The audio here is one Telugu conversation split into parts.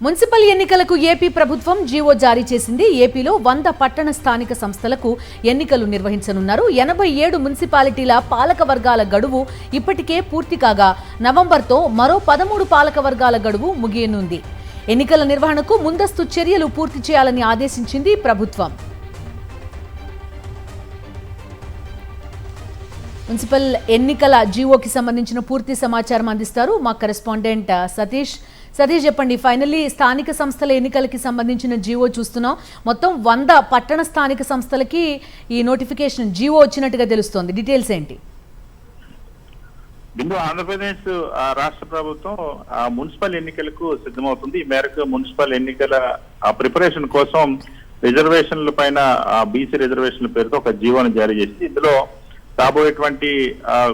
మున్సిపల్ ఎన్నికలకు ఏపీ ప్రభుత్వం జీవో జారీ చేసింది. ఏపీలో 100 పట్టణ స్థానిక సంస్థలకు ఎన్నికలు నిర్వహించనున్నారు. 87 మున్సిపాలిటీల పాలక వర్గాల గడువు ఇప్పటికే పూర్తి కాగా నవంబర్తో మరో 13 పాలక వర్గాల గడువు ముగియనుంది. ఎన్నికల నిర్వహణకు ముందస్తు చర్యలు పూర్తి చేయాలని ఆదేశించింది ప్రభుత్వం. మున్సిపల్ ఎన్నికల జీవోకి సంబంధించిన పూర్తి సమాచారం అందిస్తారు మా కరెస్పాండెంట్ సతీష్. చెప్పండి, ఫైనల్లీ స్థానిక సంస్థల ఎన్నికలకి సంబంధించిన జీవో చూస్తున్నాం. మొత్తం 100 పట్టణ స్థానిక సంస్థలకి ఈ నోటిఫికేషన్ జీవో వచ్చినట్టుగా తెలుస్తోంది. డీటెయిల్స్ ఏంటి? బిందు, ఆంధ్రప్రదేశ్ రాష్ట్ర ప్రభుత్వం మున్సిపల్ ఎన్నికలకు సిద్ధమవుతుంది. ఈ మేరకు మున్సిపల్ ఎన్నికల ప్రిపరేషన్ కోసం రిజర్వేషన్ల పైన బీసీ రిజర్వేషన్ల పేరుతో ఒక జీవోను జారీ చేసింది. ఇందులో రాబోయేటువంటి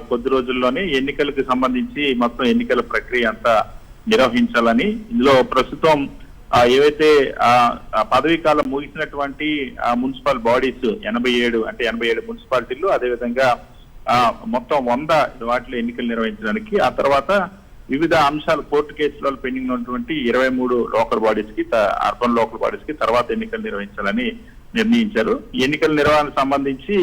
కొద్ది రోజుల్లోనే ఎన్నికలకు సంబంధించి మొత్తం ఎన్నికల ప్రక్రియ అంతా నిర్వహించాలని, ఇందులో ప్రస్తుతం ఏవైతే పదవీ కాలం ముగిసినటువంటి మున్సిపల్ బాడీస్ 87 మున్సిపాలిటీలు, అదేవిధంగా మొత్తం 100 వాటిలో ఎన్నికలు నిర్వహించడానికి, ఆ తర్వాత వివిధ అంశాలు కోర్టు కేసులలో పెండింగ్ ఉన్నటువంటి 23 లోకల్ బాడీస్ కి, అర్బన్ లోకల్ బాడీస్ కి తర్వాత ఎన్నికలు నిర్వహించాలని నిర్ణయించారు. ఎన్నికల నిర్వహణకు సంబంధించి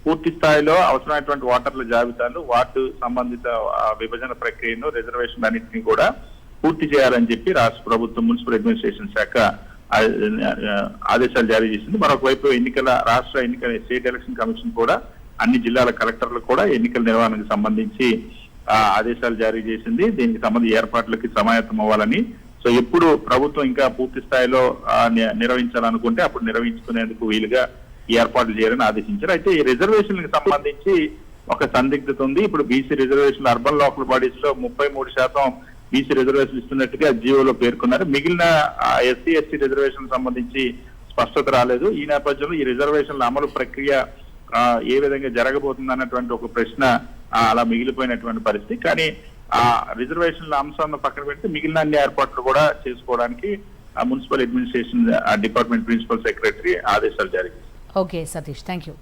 పూర్తి స్థాయిలో అవసరమైనటువంటి ఓటర్ల జాబితాలు, వార్డు సంబంధిత విభజన ప్రక్రియను, రిజర్వేషన్ అన్నింటినీ కూడా పూర్తి చేయాలని చెప్పి రాష్ట్ర ప్రభుత్వం మున్సిపల్ అడ్మినిస్ట్రేషన్ శాఖ ఆదేశాలు జారీ చేసింది. మరొక వైపు రాష్ట్ర ఎన్నికల స్టేట్ ఎలక్షన్ కమిషన్ కూడా అన్ని జిల్లాల కలెక్టర్లు కూడా ఎన్నికల నిర్వహణకు సంబంధించి ఆదేశాలు జారీ చేసింది. దీనికి సంబంధించి ఏర్పాట్లకి సమాయత్తం అవ్వాలని. సో ఎప్పుడు ప్రభుత్వం ఇంకా పూర్తి స్థాయిలో నిర్వహించాలనుకుంటే అప్పుడు నిర్వహించుకునేందుకు వీలుగా ఏర్పాట్లు చేయాలని ఆదేశించారు. అయితే ఈ రిజర్వేషన్లకు సంబంధించి ఒక సందిగ్ధత ఉంది. ఇప్పుడు BC reservation urban local bodies లో 33% బీసీ రిజర్వేషన్ ఇస్తున్నట్టుగా జియోలో పేర్కొన్నారు. మిగిలిన ఎస్సీ ఎస్టీ రిజర్వేషన్ సంబంధించి స్పష్టత రాలేదు. ఈ నేపథ్యంలో ఈ రిజర్వేషన్ల అమలు ప్రక్రియ ఏ విధంగా జరగబోతుంది అన్నటువంటి ఒక ప్రశ్న అలా మిగిలిపోయినటువంటి పరిస్థితి. కానీ ఆ రిజర్వేషన్ల అంశాలను పక్కన పెడితే మిగిలిన అన్ని ఏర్పాట్లు కూడా చేసుకోవడానికి municipal administration department principal secretary ఆదేశాలు జారీ చేశారు. Okay Satish, thank you.